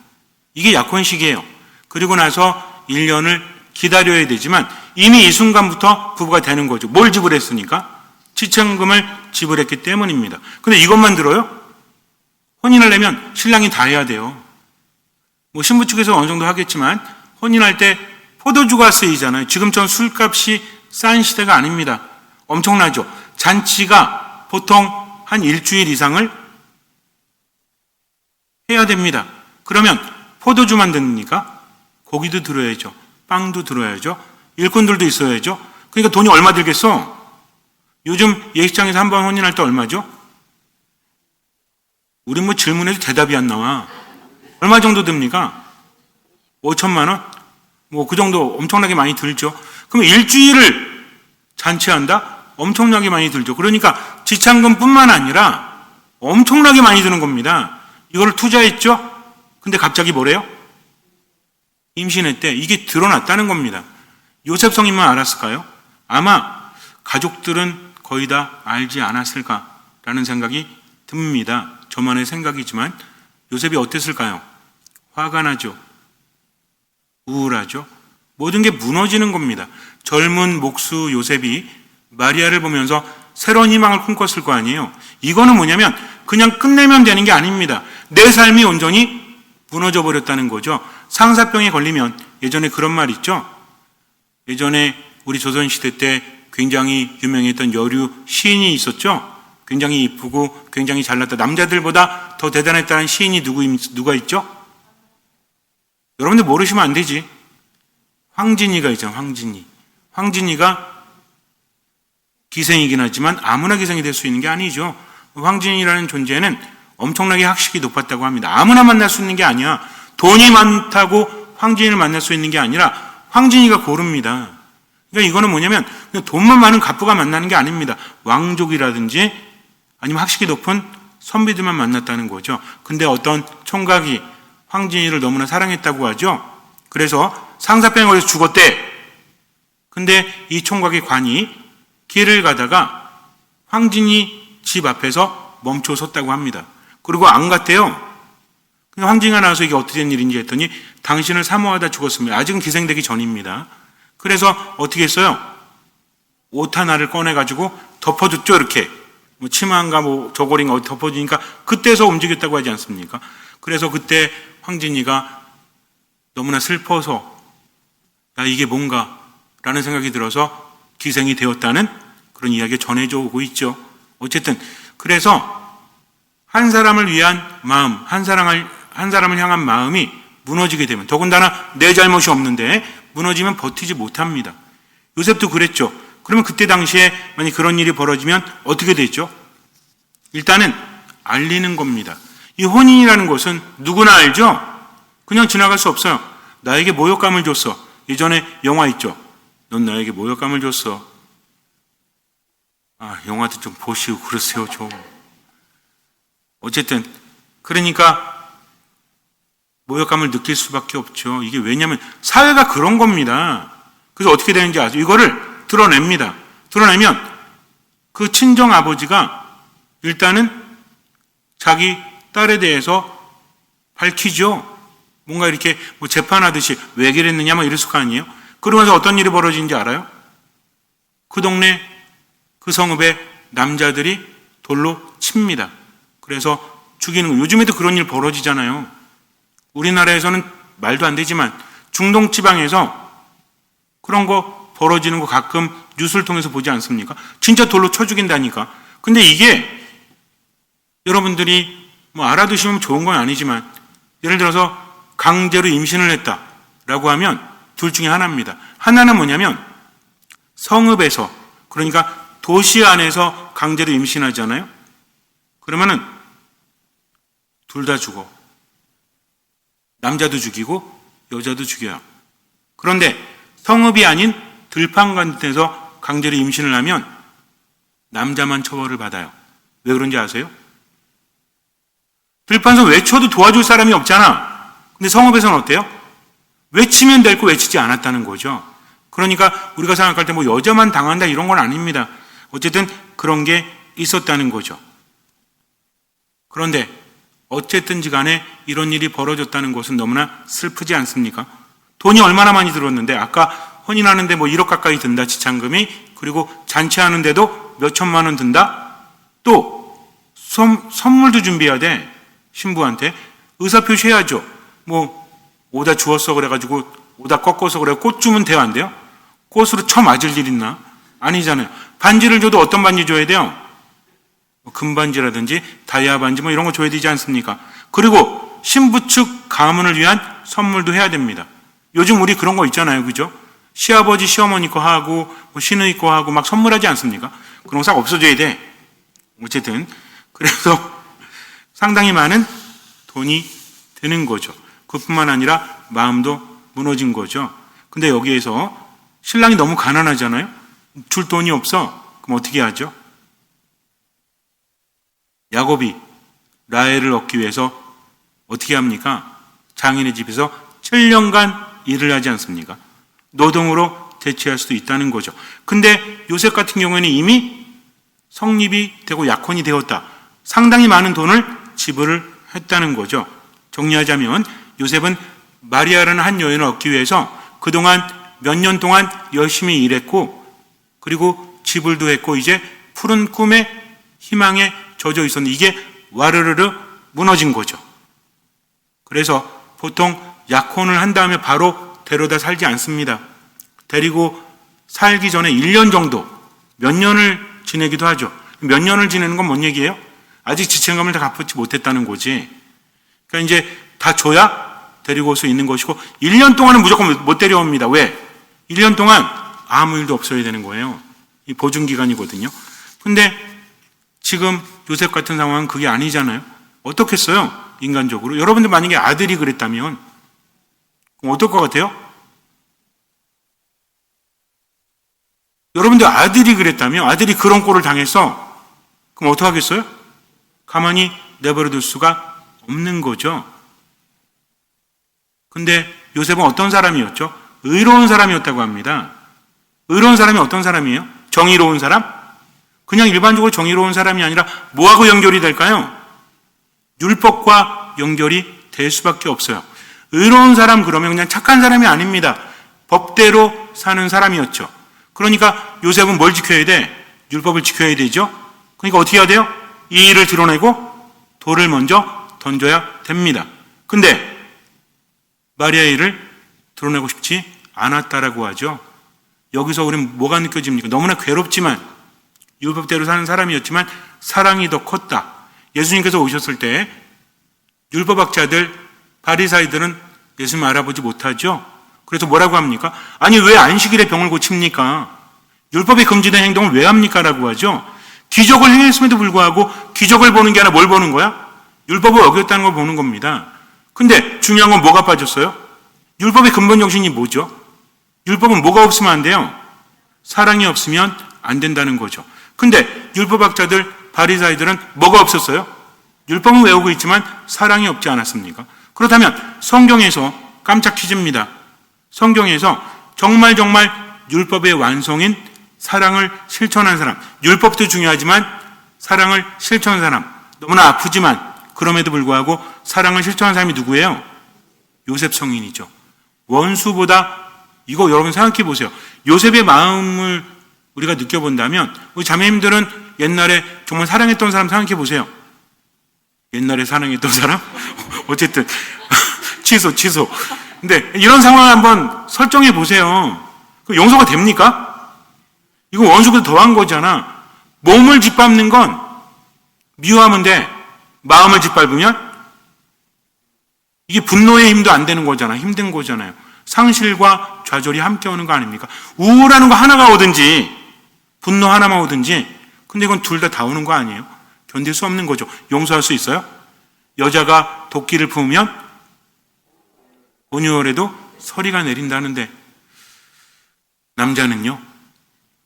이게 약혼식이에요. 그리고 나서 1년을 기다려야 되지만 이미 이 순간부터 부부가 되는 거죠. 뭘 지불했으니까? 지참금을 지불했기 때문입니다. 근데 이것만 들어요? 혼인을 내면 신랑이 다 해야 돼요. 뭐 신부 측에서 어느 정도 하겠지만 혼인할 때 포도주가 쓰이잖아요. 지금처럼 술값이 싼 시대가 아닙니다. 엄청나죠. 잔치가 보통 한 일주일 이상을 해야 됩니다. 그러면 포도주만 드니까 고기도 들어야죠. 빵도 들어야죠. 일꾼들도 있어야죠. 그러니까 돈이 얼마 들겠어? 요즘 예식장에서 한 번 혼인할 때 얼마죠? 우리 뭐 질문해도 대답이 안 나와. 얼마 정도 듭니까? 5천만 원? 뭐 그 정도 엄청나게 많이 들죠. 그럼 일주일을 잔치한다? 엄청나게 많이 들죠. 그러니까 지참금뿐만 아니라 엄청나게 많이 드는 겁니다. 이거를 투자했죠? 근데 갑자기 뭐래요? 임신했대. 이게 드러났다는 겁니다. 요셉 성인만 알았을까요? 아마 가족들은 거의 다 알지 않았을까라는 생각이 듭니다. 저만의 생각이지만 요셉이 어땠을까요? 화가 나죠. 우울하죠. 모든 게 무너지는 겁니다. 젊은 목수 요셉이 마리아를 보면서 새로운 희망을 꿈꿨을 거 아니에요. 이거는 뭐냐면 그냥 끝내면 되는 게 아닙니다. 내 삶이 온전히 무너져 버렸다는 거죠. 상사병에 걸리면 예전에 그런 말 있죠. 예전에 우리 조선시대 때 굉장히 유명했던 여류 시인이 있었죠. 굉장히 이쁘고 굉장히 잘났다. 남자들보다 더 대단했다는 시인이 누가 있죠? 여러분들 모르시면 안 되지. 황진이가 있잖아요. 황진이가 기생이긴 하지만 아무나 기생이 될 수 있는 게 아니죠. 황진이라는 존재는 엄청나게 학식이 높았다고 합니다. 아무나 만날 수 있는 게 아니야. 돈이 많다고 황진이를 만날 수 있는 게 아니라 황진이가 고릅니다. 그러니까 이거는 뭐냐면 그냥 돈만 많은 갑부가 만나는 게 아닙니다. 왕족이라든지 아니면 학식이 높은 선비들만 만났다는 거죠. 근데 어떤 총각이 황진이를 너무나 사랑했다고 하죠. 그래서 상사병에 걸려서 죽었대. 근데 이 총각의 관이 길을 가다가 황진이 집 앞에서 멈춰 섰다고 합니다. 그리고 안 갔대요. 그냥 황진이가 나와서 이게 어떻게 된 일인지 했더니 당신을 사모하다 죽었습니다. 아직은 기생되기 전입니다. 그래서 어떻게 했어요? 옷 하나를 꺼내가지고 덮어줬죠. 이렇게 뭐 치마인가 뭐 저고리인가 덮어주니까 그때서 움직였다고 하지 않습니까? 그래서 그때 황진이가 너무나 슬퍼서 야 이게 뭔가 라는 생각이 들어서 기생이 되었다는 그런 이야기가 전해져 오고 있죠. 어쨌든 그래서 한 사람을 위한 마음, 한 사람을 향한 마음이 무너지게 되면, 더군다나 내 잘못이 없는데 무너지면 버티지 못합니다. 요셉도 그랬죠. 그러면 그때 당시에 만약 그런 일이 벌어지면 어떻게 되죠? 일단은 알리는 겁니다. 이 혼인이라는 것은 누구나 알죠? 그냥 지나갈 수 없어요. 나에게 모욕감을 줬어. 예전에 영화 있죠. 넌 나에게 모욕감을 줬어. 영화도 좀 보시고 그러세요, 좀. 어쨌든 그러니까 모욕감을 느낄 수밖에 없죠. 이게 왜냐하면 사회가 그런 겁니다. 그래서 어떻게 되는지 아세요? 이거를 드러냅니다. 드러내면 그 친정 아버지가 일단은 자기 딸에 대해서 밝히죠. 뭔가 이렇게 뭐 재판하듯이 왜 그랬느냐 뭐 이랬을 거 아니에요. 그러면서 어떤 일이 벌어지는지 알아요? 그 동네 그 성읍의 남자들이 돌로 칩니다. 그래서 죽이는 거. 요즘에도 그런 일 벌어지잖아요. 우리나라에서는 말도 안 되지만 중동 지방에서 그런 거 벌어지는 거 가끔 뉴스를 통해서 보지 않습니까? 진짜 돌로 쳐 죽인다니까. 근데 이게 여러분들이 뭐 알아두시면 좋은 건 아니지만 예를 들어서 강제로 임신을 했다라고 하면 둘 중에 하나입니다. 하나는 뭐냐면 성읍에서, 그러니까 도시 안에서 강제로 임신하잖아요. 그러면은 둘 다 죽어. 남자도 죽이고 여자도 죽여요. 그런데 성읍이 아닌 들판 같은 데서 강제로 임신을 하면 남자만 처벌을 받아요. 왜 그런지 아세요? 들판에서 외쳐도 도와줄 사람이 없잖아. 근데 성읍에서는 어때요? 외치면 될 거 외치지 않았다는 거죠. 그러니까 우리가 생각할 때 뭐 여자만 당한다 이런 건 아닙니다. 어쨌든 그런 게 있었다는 거죠. 그런데 어쨌든지 간에 이런 일이 벌어졌다는 것은 너무나 슬프지 않습니까? 돈이 얼마나 많이 들었는데, 아까 혼인하는데 뭐 1억 가까이 든다, 지참금이. 그리고 잔치하는데도 몇 천만 원 든다. 또 선물도 준비해야 돼. 신부한테 의사표시 해야죠. 뭐 오다 주웠어 그래가지고 오다 꺾어서 그래 꽃 주면 돼요, 안 돼요? 꽃으로 쳐 맞을 일 있나? 아니잖아요. 반지를 줘도 어떤 반지 줘야 돼요? 금반지라든지 다이아 반지 뭐 이런 거 줘야 되지 않습니까? 그리고 신부 측 가문을 위한 선물도 해야 됩니다. 요즘 우리 그런 거 있잖아요, 그죠? 시아버지 시어머니 거 하고 뭐 시누이 거 하고 막 선물하지 않습니까? 그런 거 싹 없어져야 돼. 어쨌든 그래서 상당히 많은 돈이 드는 거죠. 그뿐만 아니라 마음도 무너진 거죠. 근데 여기에서 신랑이 너무 가난하잖아요. 줄 돈이 없어. 그럼 어떻게 하죠? 야곱이 라헬을 얻기 위해서 어떻게 합니까? 장인의 집에서 7년간 일을 하지 않습니까? 노동으로 대체할 수도 있다는 거죠. 근데 요셉 같은 경우에는 이미 성립이 되고 약혼이 되었다. 상당히 많은 돈을 지불을 했다는 거죠. 정리하자면 요셉은 마리아라는 한 여인을 얻기 위해서 그동안 몇 년 동안 열심히 일했고, 그리고 지불도 했고, 이제 푸른 꿈에 희망에 젖어 있었는데 이게 와르르르 무너진 거죠. 그래서 보통 약혼을 한 다음에 바로 데려다 살지 않습니다. 데리고 살기 전에 1년 정도, 몇 년을 지내기도 하죠. 몇 년을 지내는 건 뭔 얘기예요? 아직 지체감을 다 갚지 못했다는 거지. 그러니까 이제 다 줘야 데리고 올 수 있는 것이고, 1년 동안은 무조건 못 데려옵니다. 왜? 1년 동안 아무 일도 없어야 되는 거예요. 이 보증기간이거든요. 근데 지금 요셉 같은 상황은 그게 아니잖아요. 어떻겠어요? 인간적으로. 여러분들 만약에 아들이 그랬다면 그럼 어떨 것 같아요? 여러분들 아들이 그랬다면, 아들이 그런 꼴을 당했어. 그럼 어떡하겠어요? 가만히 내버려둘 수가 없는 거죠. 근데 요셉은 어떤 사람이었죠? 의로운 사람이었다고 합니다. 의로운 사람이 어떤 사람이에요? 정의로운 사람? 그냥 일반적으로 정의로운 사람이 아니라 뭐하고 연결이 될까요? 율법과 연결이 될 수밖에 없어요. 의로운 사람 그러면 그냥 착한 사람이 아닙니다. 법대로 사는 사람이었죠. 그러니까 요셉은 뭘 지켜야 돼? 율법을 지켜야 되죠. 그러니까 어떻게 해야 돼요? 이 일을 드러내고 돌을 먼저 던져야 됩니다. 근데 마리아의 일을 드러내고 싶지 않았다라고 하죠. 여기서 우리는 뭐가 느껴집니까? 너무나 괴롭지만 율법대로 사는 사람이었지만 사랑이 더 컸다. 예수님께서 오셨을 때 율법학자들, 바리사이들은 예수님 알아보지 못하죠. 그래서 뭐라고 합니까? 아니 왜 안식일에 병을 고칩니까? 율법에 금지된 행동을 왜 합니까? 라고 하죠. 기적을 행했음에도 불구하고 기적을 보는 게 아니라 뭘 보는 거야? 율법을 어겼다는 걸 보는 겁니다. 근데 중요한 건 뭐가 빠졌어요? 율법의 근본 정신이 뭐죠? 율법은 뭐가 없으면 안 돼요? 사랑이 없으면 안 된다는 거죠. 근데 율법학자들, 바리사이들은 뭐가 없었어요? 율법은 외우고 있지만 사랑이 없지 않았습니까? 그렇다면 성경에서 깜짝 퀴즈입니다. 성경에서 정말 율법의 완성인 사랑을 실천한 사람, 율법도 중요하지만 사랑을 실천한 사람, 너무나 아프지만 그럼에도 불구하고 사랑을 실천한 사람이 누구예요? 요셉 성인이죠. 원수보다, 이거 여러분 생각해 보세요. 요셉의 마음을 우리가 느껴본다면 우리 자매님들은 옛날에 정말 사랑했던 사람 생각해 보세요. 옛날에 사랑했던 사람? 어쨌든 취소. 근데 이런 상황을 한번 설정해 보세요. 그럼 용서가 됩니까? 이거 원수보다 더한 거잖아. 몸을 짓밟는 건 미워하면 돼. 마음을 짓밟으면 이게 분노의 힘도 안 되는 거잖아. 힘든 거잖아요. 상실과 좌절이 함께 오는 거 아닙니까? 우울하는 거 하나가 오든지 분노 하나만 오든지, 근데 이건 둘 다 오는 거 아니에요? 견딜 수 없는 거죠. 용서할 수 있어요? 여자가 도끼를 품으면 온유월에도 서리가 내린다는데 남자는요?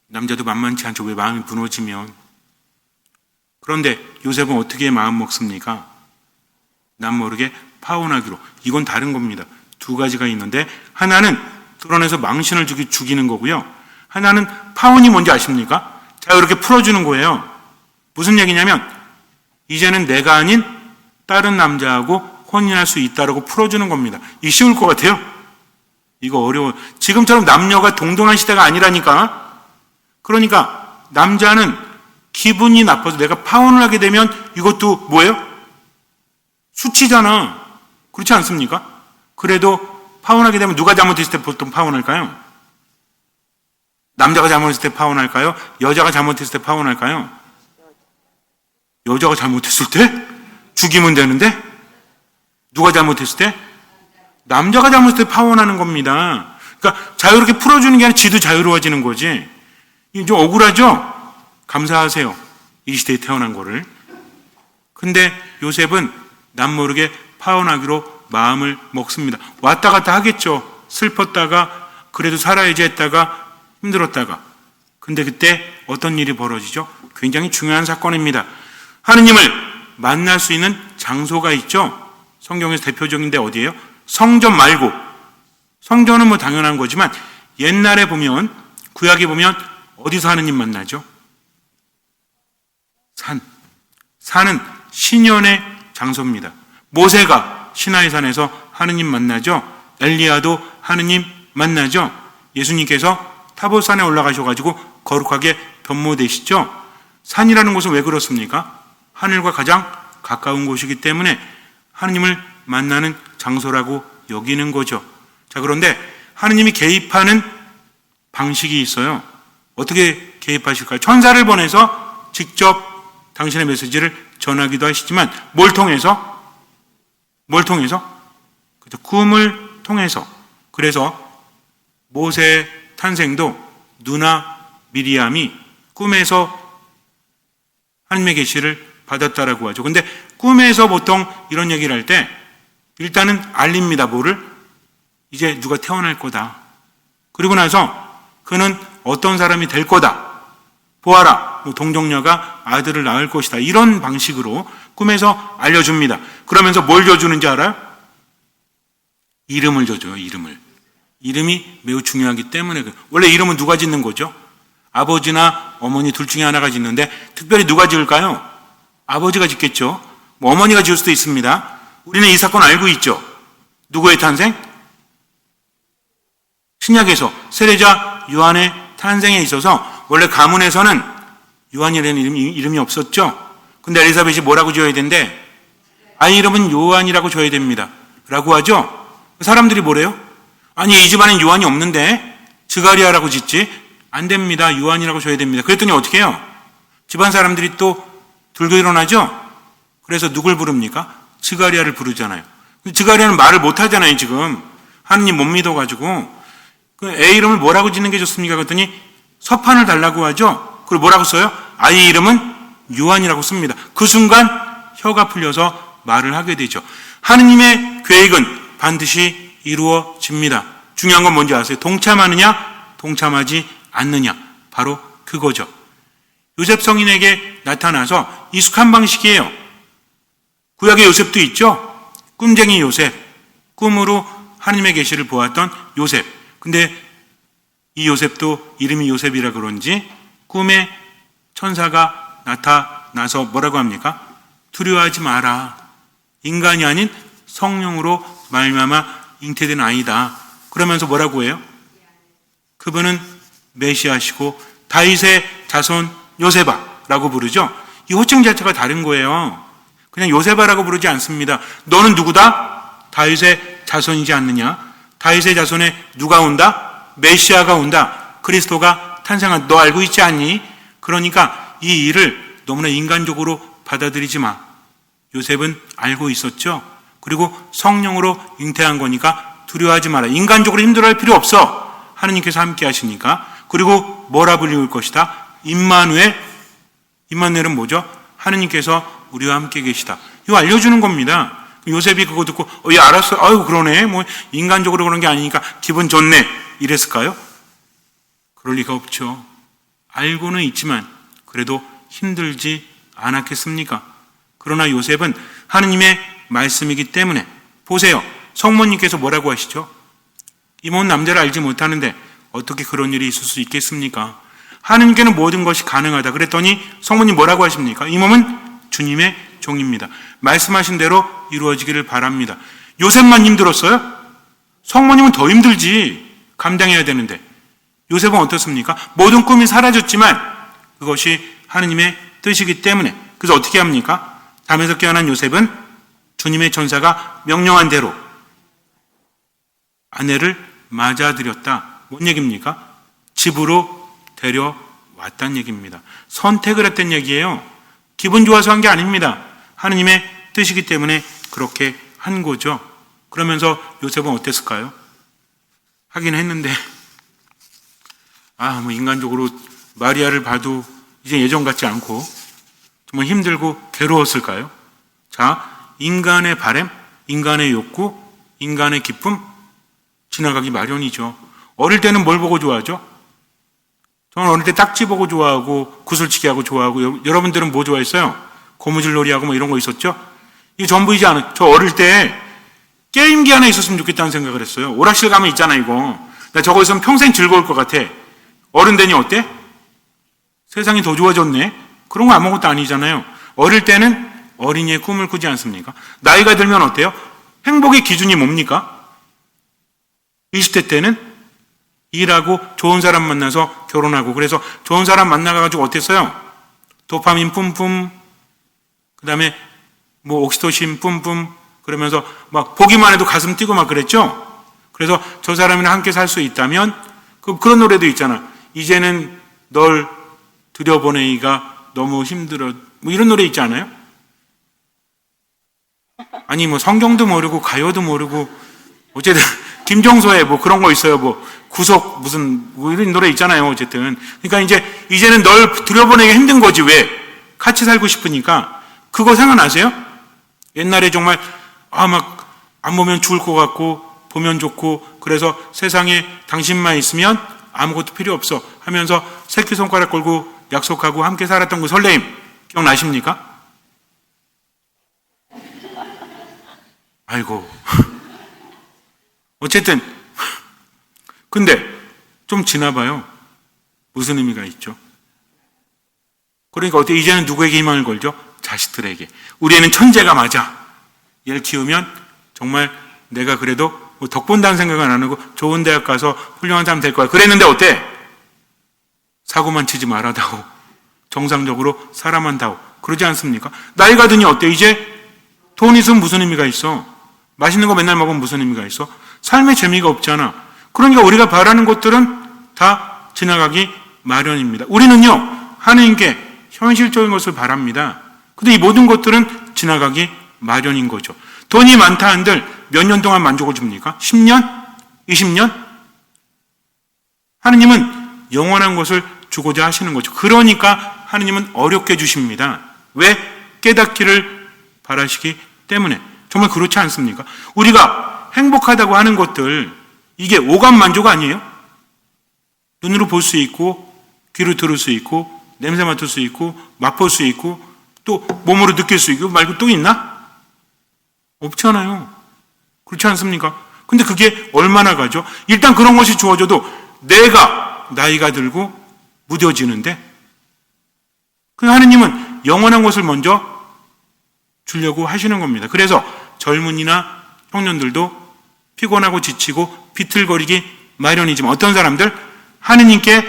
남자도 만만치 않죠. 왜 마음이 무너지면. 그런데 요셉은 어떻게 마음 먹습니까? 남 모르게 파혼하기로. 이건 다른 겁니다. 두 가지가 있는데 하나는 드러내서 망신을 죽이는 거고요. 하나는 파혼이 뭔지 아십니까? 자, 이렇게 풀어주는 거예요. 무슨 얘기냐면 이제는 내가 아닌 다른 남자하고 혼인할 수 있다라고 풀어주는 겁니다. 이게 쉬울 것 같아요? 이거 어려워요. 지금처럼 남녀가 동등한 시대가 아니라니까. 그러니까 남자는 기분이 나빠서 내가 파혼을 하게 되면 이것도 뭐예요? 수치잖아. 그렇지 않습니까? 그래도 파혼하게 되면 누가 잘못했을 때 보통 파혼할까요? 남자가 잘못했을 때 파혼할까요? 여자가 잘못했을 때 파혼할까요? 여자가 잘못했을 때? 죽이면 되는데? 누가 잘못했을 때? 남자가 잘못했을 때 파혼하는 겁니다. 그러니까 자유롭게 풀어주는 게 아니라 지도 자유로워지는 거지. 이게 좀 억울하죠? 감사하세요. 이 시대에 태어난 거를. 근데 요셉은 남 모르게 파혼하기로 마음을 먹습니다. 왔다 갔다 하겠죠. 슬펐다가 그래도 살아야지 했다가 힘들었다가. 근데 그때 어떤 일이 벌어지죠? 굉장히 중요한 사건입니다. 하느님을 만날 수 있는 장소가 있죠. 성경에서 대표적인데 어디예요? 성전 말고. 성전은 뭐 당연한 거지만 옛날에 보면, 구약에 보면 어디서 하느님 만나죠? 산은 신년의 장소입니다. 모세가 시나이산에서 하느님 만나죠. 엘리야도 하느님 만나죠. 예수님께서 타보산에 올라가셔가지고 거룩하게 변모되시죠. 산이라는 곳은 왜 그렇습니까? 하늘과 가장 가까운 곳이기 때문에 하느님을 만나는 장소라고 여기는 거죠. 자, 그런데 하느님이 개입하는 방식이 있어요. 어떻게 개입하실까요? 천사를 보내서 직접 당신의 메시지를 전하기도 하시지만 뭘 통해서? 그죠? 꿈을 통해서. 그래서 모세의 탄생도 누나 미리암이 꿈에서 하나님의 계시를 받았다라고 하죠. 근데 꿈에서 보통 이런 얘기를 할 때 일단은 알립니다. 뭐를? 이제 누가 태어날 거다. 그리고 나서 그는 어떤 사람이 될 거다. 보아라, 동정녀가 아들을 낳을 것이다. 이런 방식으로 꿈에서 알려줍니다. 그러면서 뭘 줘주는지 알아요? 이름을 줘줘요. 이름이 매우 중요하기 때문에. 원래 이름은 누가 짓는 거죠? 아버지나 어머니 둘 중에 하나가 짓는데 특별히 누가 지을까요? 아버지가 짓겠죠. 뭐 어머니가 지을 수도 있습니다. 우리는 이 사건 알고 있죠. 누구의 탄생? 신약에서 세례자 요한의 탄생에 있어서 원래 가문에서는 요한이라는 이름이 없었죠. 근데 엘리사벳이 뭐라고 지어야 된대? 아이 이름은 요한이라고 줘야 됩니다. 라고 하죠. 사람들이 뭐래요? 아니 이 집안엔 요한이 없는데 스가랴라고 짓지? 안 됩니다. 요한이라고 줘야 됩니다. 그랬더니 어떻게 해요? 집안 사람들이 또 들고 일어나죠? 그래서 누굴 부릅니까? 스가랴를 부르잖아요. 스가랴는 말을 못하잖아요 지금. 하느님 못 믿어가지고. 애 이름을 뭐라고 짓는 게 좋습니까? 그랬더니 서판을 달라고 하죠. 그리고 뭐라고 써요? 아이 이름은 요한이라고 씁니다. 그 순간 혀가 풀려서 말을 하게 되죠. 하느님의 계획은 반드시 이루어집니다. 중요한 건 뭔지 아세요? 동참하느냐 동참하지 않느냐 바로 그거죠. 요셉 성인에게 나타나서 익숙한 방식이에요. 구약의 요셉도 있죠. 꿈쟁이 요셉, 꿈으로 하느님의 계시를 보았던 요셉. 근데 이 요셉도 이름이 요셉이라 그런지 꿈에 천사가 나타나서 뭐라고 합니까? 두려워하지 마라. 인간이 아닌 성령으로 말미암아 잉태된 아이다. 그러면서 뭐라고 해요? 그분은 메시아시고 다윗의 자손 요셉아라고 부르죠. 이 호칭 자체가 다른 거예요. 그냥 요셉아라고 부르지 않습니다. 너는 누구다? 다윗의 자손이지 않느냐? 다윗의 자손에 누가 온다? 메시아가 온다. 그리스도가 탄생한 너 알고 있지 않니? 그러니까 이 일을 너무나 인간적으로 받아들이지 마. 요셉은 알고 있었죠. 그리고 성령으로 잉태한 거니까 두려워하지 마라. 인간적으로 힘들어할 필요 없어. 하느님께서 함께 하시니까. 그리고 뭐라 불리울 것이다? 임마누엘. 임마누엘은 뭐죠? 하느님께서 우리와 함께 계시다. 이거 알려주는 겁니다. 요셉이 그거 듣고 예 알았어. 아유 그러네. 뭐 인간적으로 그런 게 아니니까 기분 좋네. 이랬을까요? 그럴 리가 없죠. 알고는 있지만 그래도 힘들지 않았겠습니까? 그러나 요셉은 하느님의 말씀이기 때문에 보세요. 성모님께서 뭐라고 하시죠? 이 몸 남자를 알지 못하는데 어떻게 그런 일이 있을 수 있겠습니까? 하느님께는 모든 것이 가능하다. 그랬더니 성모님 뭐라고 하십니까? 이 몸은 주님의 종입니다. 말씀하신 대로 이루어지기를 바랍니다. 요셉만 힘들었어요? 성모님은 더 힘들지. 감당해야 되는데. 요셉은 어떻습니까? 모든 꿈이 사라졌지만 그것이 하느님의 뜻이기 때문에. 그래서 어떻게 합니까? 잠에서 깨어난 요셉은 주님의 천사가 명령한 대로 아내를 맞아들였다. 뭔 얘기입니까? 집으로 데려왔다는 얘기입니다. 선택을 했다는 얘기예요. 기분 좋아서 한 게 아닙니다. 하느님의 뜻이기 때문에 그렇게 한 거죠. 그러면서 요셉은 어땠을까요? 하긴 했는데 뭐 인간적으로 마리아를 봐도 이제 예전 같지 않고 정말 힘들고 괴로웠을까요? 자, 인간의 바램, 인간의 욕구, 인간의 기쁨 지나가기 마련이죠. 어릴 때는 뭘 보고 좋아하죠? 저는 어릴 때 딱지 보고 좋아하고 구슬치기 하고 좋아하고 여러분들은 뭐 좋아했어요? 고무줄놀이 하고 뭐 이런 거 있었죠? 이게 전부이지 않아요. 저 어릴 때 게임기 하나 있었으면 좋겠다는 생각을 했어요. 오락실 가면 있잖아 이거. 나 저거 있으면 평생 즐거울 것 같아. 어른 되니 어때? 세상이 더 좋아졌네. 그런 거 아무것도 아니잖아요. 어릴 때는 어린이의 꿈을 꾸지 않습니까? 나이가 들면 어때요? 행복의 기준이 뭡니까? 20대 때는 일하고 좋은 사람 만나서 결혼하고 그래서 좋은 사람 만나가지고 어땠어요? 도파민 뿜뿜 그 다음에 뭐 옥시토신 뿜뿜 그러면서 막 보기만 해도 가슴 뛰고 막 그랬죠? 그래서 저 사람이랑 함께 살 수 있다면 그런 노래도 있잖아. 이제는 널 들여보내기가 너무 힘들어. 뭐 이런 노래 있지 않아요? 아니 뭐 성경도 모르고 가요도 모르고 어쨌든 김종서에 뭐 그런 거 있어요. 뭐 구속 무슨 뭐 이런 노래 있잖아요. 어쨌든 그러니까 이제는 널 들여보내기 힘든 거지. 왜? 같이 살고 싶으니까. 그거 생각나세요? 옛날에 정말 막 안 보면 죽을 것 같고 보면 좋고 그래서 세상에 당신만 있으면 아무것도 필요 없어 하면서 새끼손가락 걸고 약속하고 함께 살았던 그 설레임 기억나십니까? 아이고 어쨌든 근데 좀 지나봐요. 무슨 의미가 있죠? 그러니까 어때? 이제는 누구에게 희망을 걸죠? 자식들에게. 우리 애는 천재가 맞아. 얘를 키우면 정말 내가 그래도 뭐 덕 본다는 생각은 안 하고 좋은 대학 가서 훌륭한 사람 될 거야. 그랬는데 어때? 사고만 치지 말아다오. 정상적으로 살아만 다오. 그러지 않습니까? 나이가 드니 어때? 이제 돈 있으면 무슨 의미가 있어? 맛있는 거 맨날 먹으면 무슨 의미가 있어? 삶에 재미가 없잖아. 그러니까 우리가 바라는 것들은 다 지나가기 마련입니다. 우리는요, 하나님께 현실적인 것을 바랍니다. 근데 이 모든 것들은 지나가기 마련인 거죠. 돈이 많다 한들 몇 년 동안 만족을 줍니까? 10년? 20년? 하느님은 영원한 것을 주고자 하시는 거죠. 그러니까 하느님은 어렵게 주십니다. 왜? 깨닫기를 바라시기 때문에. 정말 그렇지 않습니까? 우리가 행복하다고 하는 것들, 이게 오감 만족 아니에요? 눈으로 볼 수 있고, 귀로 들을 수 있고, 냄새 맡을 수 있고, 맛볼 수 있고, 또 몸으로 느낄 수 있고, 말고 또 있나? 없잖아요. 그렇지 않습니까? 근데 그게 얼마나 가죠? 일단 그런 것이 주어져도 내가 나이가 들고 무뎌지는데, 그 하느님은 영원한 것을 먼저 주려고 하시는 겁니다. 그래서 젊은이나 청년들도 피곤하고 지치고 비틀거리기 마련이지만 어떤 사람들? 하느님께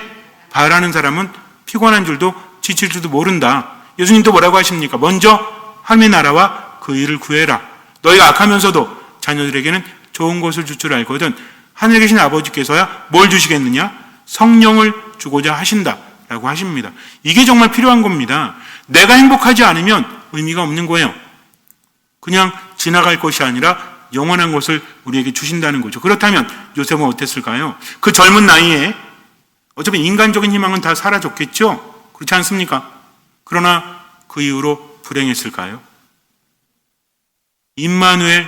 바라는 사람은 피곤한 줄도 지칠 줄도 모른다. 예수님도 뭐라고 하십니까? 먼저 하나님의 나라와 그 일을 구해라. 너희가 악하면서도 자녀들에게는 좋은 것을 줄 줄 알거든 하늘에 계신 아버지께서야 뭘 주시겠느냐? 성령을 주고자 하신다라고 하십니다. 이게 정말 필요한 겁니다. 내가 행복하지 않으면 의미가 없는 거예요. 그냥 지나갈 것이 아니라 영원한 것을 우리에게 주신다는 거죠. 그렇다면 요셉은 어땠을까요? 그 젊은 나이에 어차피 인간적인 희망은 다 사라졌겠죠? 그렇지 않습니까? 그러나 그 이후로 불행했을까요? 임마누엘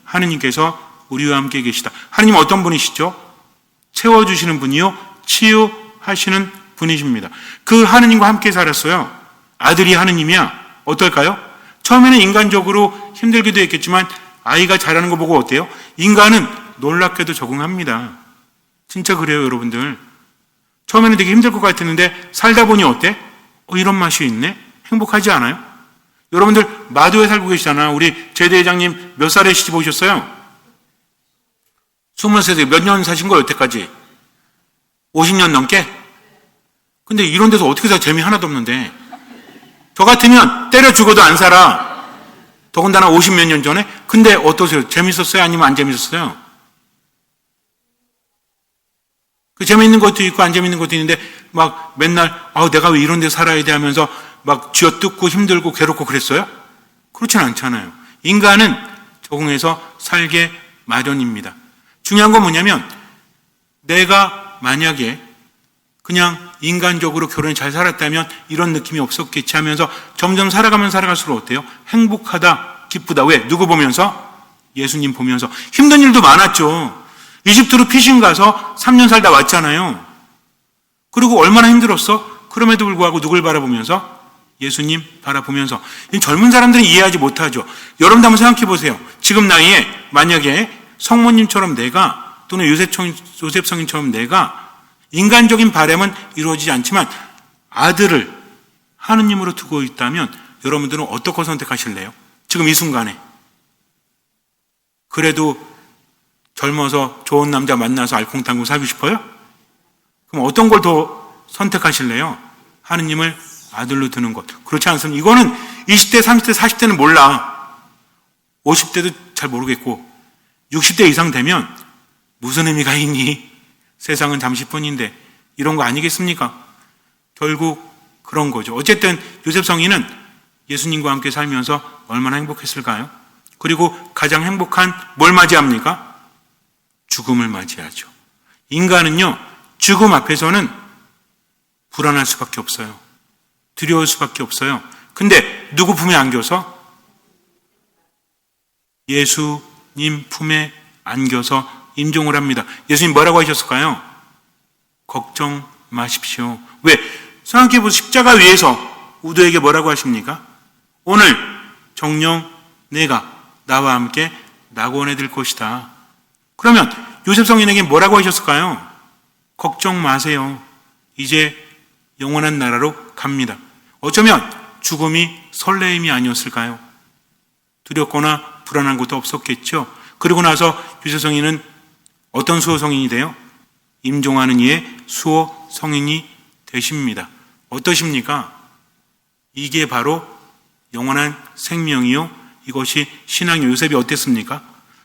하느님께서 우리와 함께 계시다. 하느님 어떤 분이시죠? 채워주시는 분이요, 치유하시는 분이십니다. 그 하느님과 함께 살았어요. 아들이 하느님이야. 어떨까요? 처음에는 인간적으로 힘들기도 했겠지만 아이가 자라는 거 보고 어때요? 인간은 놀랍게도 적응합니다. 진짜 그래요, 여러분들. 처음에는 되게 힘들 것 같았는데 살다 보니 어때? 이런 맛이 있네? 행복하지 않아요? 여러분들 마도에 살고 계시잖아. 우리 제대회장님 몇 살에 시집 오셨어요? 23세. 몇 년 사신 거예요, 여태까지? 50년 넘게? 근데 이런 데서 어떻게 살 재미 하나도 없는데. 저 같으면 때려 죽어도 안 살아. 더군다나 50몇 년 전에. 근데 어떠세요? 재밌었어요? 아니면 안 재밌었어요? 그 재밌는 것도 있고 안 재밌는 것도 있는데 막 맨날 내가 왜 이런 데 살아야 돼 하면서 막 쥐어뜯고 힘들고 괴롭고 그랬어요? 그렇진 않잖아요. 인간은 적응해서 살게 마련입니다. 중요한 건 뭐냐면 내가 만약에 그냥 인간적으로 결혼이 잘 살았다면 이런 느낌이 없었겠지 하면서 점점 살아가면 살아갈수록 어때요? 행복하다, 기쁘다. 왜? 누구 보면서? 예수님 보면서. 힘든 일도 많았죠. 이집트로 피신 가서 3년 살다 왔잖아요. 그리고 얼마나 힘들었어? 그럼에도 불구하고 누굴 바라보면서? 예수님 바라보면서. 젊은 사람들은 이해하지 못하죠. 여러분도 한번 생각해 보세요. 지금 나이에 만약에 성모님처럼 내가 또는 요셉 성인처럼 내가 인간적인 바람은 이루어지지 않지만 아들을 하느님으로 두고 있다면 여러분들은 어떤 걸 선택하실래요? 지금 이 순간에. 그래도 젊어서 좋은 남자 만나서 알콩달콩 살고 싶어요? 그럼 어떤 걸 더 선택하실래요? 하느님을 아들로 두는 것. 그렇지 않습니까? 이거는 20대, 30대, 40대는 몰라. 50대도 잘 모르겠고 60대 이상 되면 무슨 의미가 있니? 세상은 잠시뿐인데 이런 거 아니겠습니까? 결국 그런 거죠. 어쨌든 요셉 성인은 예수님과 함께 살면서 얼마나 행복했을까요? 그리고 가장 행복한 뭘 맞이합니까? 죽음을 맞이하죠. 인간은요, 죽음 앞에서는 불안할 수밖에 없어요. 두려울 수밖에 없어요. 근데 누구 품에 안겨서? 예수님 품에 안겨서 임종을 합니다. 예수님 뭐라고 하셨을까요? 걱정 마십시오. 왜? 생각해보세요. 십자가 위에서 우도에게 뭐라고 하십니까? 오늘 정녕 내가 나와 함께 낙원에 들 것이다. 그러면 요셉 성인에게 뭐라고 하셨을까요? 걱정 마세요. 이제 영원한 나라로 갑니다. 어쩌면 죽음이 설레임이 아니었을까요? 두렵거나 불안한 것도 없었겠죠. 그리고 나서 요셉 성인은 어떤 수호 성인이 돼요? 임종하는 이의 수호 성인이 되십니다. 어떠십니까? 이게 바로 영원한 생명이요. 이것이 신앙의 요셉이 어땠습니까?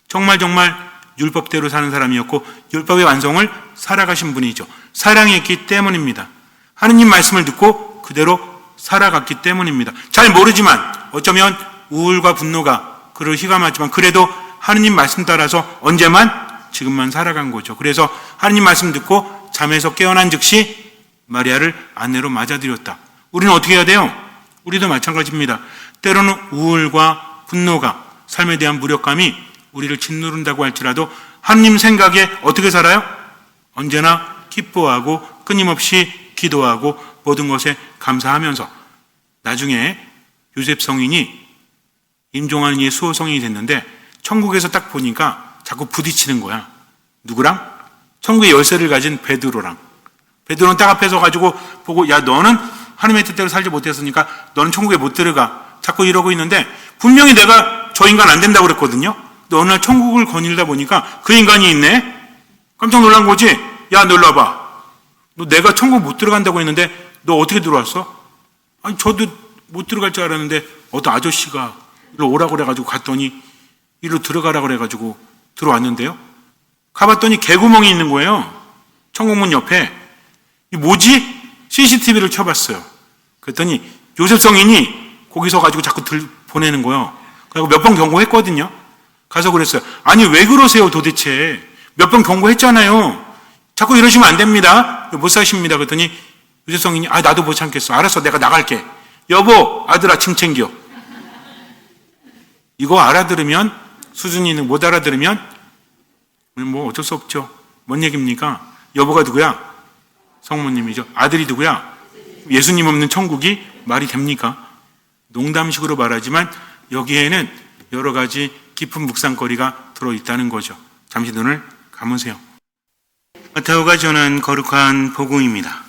정말 율법대로 사는 사람이었고 율법의 완성을 살아가신 분이죠. 사랑했기 때문입니다. 하느님 말씀을 듣고 그대로 살아갔기 때문입니다. 잘 모르지만 어쩌면 우울과 분노가 그를 휘감았지만 그래도 하느님 말씀 따라서 언제만 지금만 살아간 거죠. 그래서 하느님 말씀 듣고 잠에서 깨어난 즉시 마리아를 아내로 맞아들였다. 우리는 어떻게 해야 돼요? 우리도 마찬가지입니다. 때로는 우울과 분노가 삶에 대한 무력감이 우리를 짓누른다고 할지라도 하느님 생각에 어떻게 살아요? 언제나 기뻐하고 끊임없이 기도하고 모든 것에 감사하면서 나중에 요셉 성인이 임종하는 이의 수호 성인이 됐는데 천국에서 딱 보니까 자꾸 부딪히는 거야. 누구랑? 천국의 열쇠를 가진 베드로랑. 베드로는 딱 앞에서 가지고 보고 야 너는 하나님의 뜻대로 살지 못했으니까 너는 천국에 못 들어가. 자꾸 이러고 있는데 분명히 내가 저 인간 안 된다고 그랬거든요. 근데 어느 날 천국을 거닐다 보니까 그 인간이 있네. 깜짝 놀란 거지. 야 너 일로 와봐. 너 내가 천국 못 들어간다고 했는데 너 어떻게 들어왔어? 아니 저도 못 들어갈 줄 알았는데 어떤 아저씨가 일로 오라고 그래가지고 갔더니 일로 들어가라고 그래가지고 들어왔는데요. 가봤더니 개구멍이 있는 거예요. 천국문 옆에. 이 뭐지? CCTV를 켜봤어요. 그랬더니 요셉 성인이 거기서 가지고 자꾸 보내는 거예요. 그리고 몇 번 경고했거든요. 가서 그랬어요. 아니 왜 그러세요 도대체. 몇 번 경고했잖아요. 자꾸 이러시면 안 됩니다. 못 사십니다. 그랬더니 요셉 성인이 나도 못 참겠어. 알았어 내가 나갈게. 여보 아들아 짐 챙겨. 이거 알아들으면 수준이 있는 못 알아들으면 뭐 어쩔 수 없죠. 뭔 얘기입니까? 여보가 누구야? 성모님이죠. 아들이 누구야? 예수님 없는 천국이 말이 됩니까? 농담식으로 말하지만 여기에는 여러 가지 깊은 묵상거리가 들어있다는 거죠. 잠시 눈을 감으세요. 마테오가 전한 거룩한 복음입니다.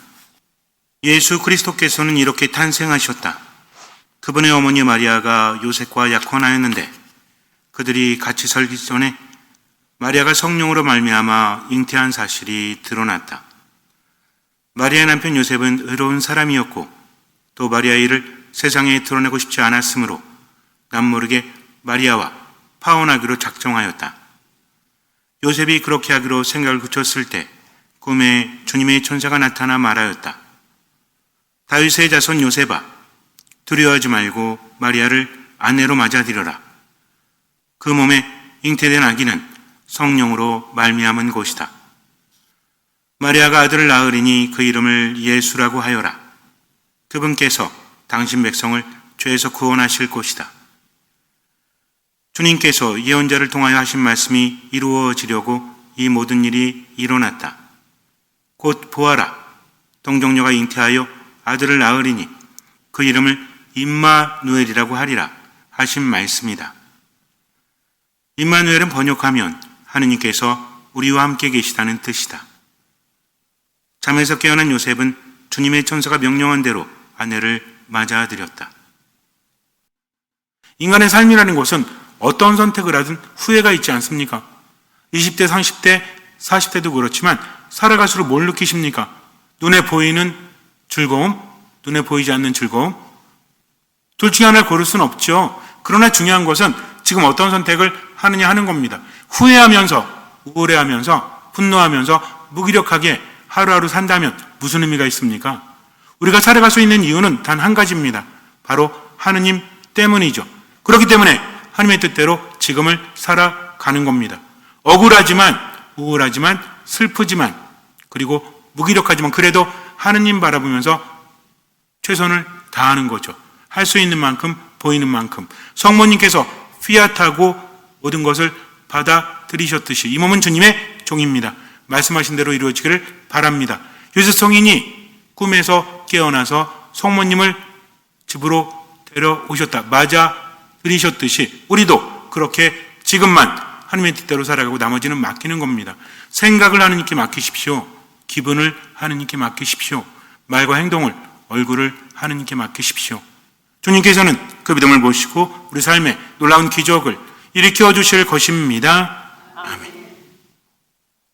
예수 그리스도께서는 이렇게 탄생하셨다. 그분의 어머니 마리아가 요셉과 약혼하였는데 그들이 같이 살기 전에 마리아가 성령으로 말미암아 잉태한 사실이 드러났다. 마리아의 남편 요셉은 의로운 사람이었고 또 마리아의 일을 세상에 드러내고 싶지 않았으므로 남모르게 마리아와 파혼하기로 작정하였다. 요셉이 그렇게 하기로 생각을 굳혔을 때 꿈에 주님의 천사가 나타나 말하였다. 다윗의 자손 요셉아, 두려워하지 말고 마리아를 아내로 맞아들여라. 그 몸에 잉태된 아기는 성령으로 말미암은 것이다. 마리아가 아들을 낳으리니 그 이름을 예수라고 하여라. 그분께서 당신 백성을 죄에서 구원하실 것이다. 주님께서 예언자를 통하여 하신 말씀이 이루어지려고 이 모든 일이 일어났다. 곧 보아라, 동정녀가 잉태하여 아들을 낳으리니 그 이름을 임마누엘이라고 하리라 하신 말씀이다. 임마누엘은 번역하면 하느님께서 우리와 함께 계시다는 뜻이다. 잠에서 깨어난 요셉은 주님의 천사가 명령한 대로 아내를 맞아들였다. 인간의 삶이라는 것은 어떤 선택을 하든 후회가 있지 않습니까? 20대, 30대, 40대도 그렇지만 살아갈수록 뭘 느끼십니까? 눈에 보이는 즐거움, 눈에 보이지 않는 즐거움? 둘 중에 하나를 고를 수는 없죠. 그러나 중요한 것은 지금 어떤 선택을 하느냐 하는 겁니다. 후회하면서, 우울해하면서, 분노하면서 무기력하게 하루하루 산다면 무슨 의미가 있습니까? 우리가 살아갈 수 있는 이유는 단 한 가지입니다. 바로 하느님 때문이죠. 그렇기 때문에 하나님의 뜻대로 지금을 살아가는 겁니다. 억울하지만, 우울하지만, 슬프지만, 그리고 무기력하지만 그래도 하느님 바라보면서 최선을 다하는 거죠. 할 수 있는 만큼, 보이는 만큼. 성모님께서 피앗하고 모든 것을 받아들이셨듯이 이 몸은 주님의 종입니다. 말씀하신 대로 이루어지기를 바랍니다. 요셉 성인이 꿈에서 깨어나서 성모님을 집으로 데려오셨다. 맞아 들이셨듯이 우리도 그렇게 지금만 하나님의 뜻대로 살아가고 나머지는 맡기는 겁니다. 생각을 하느님께 맡기십시오. 기분을 하느님께 맡기십시오. 말과 행동을, 얼굴을 하느님께 맡기십시오. 주님께서는 그 믿음을 보시고 우리 삶에 놀라운 기적을 일으켜 주실 것입니다.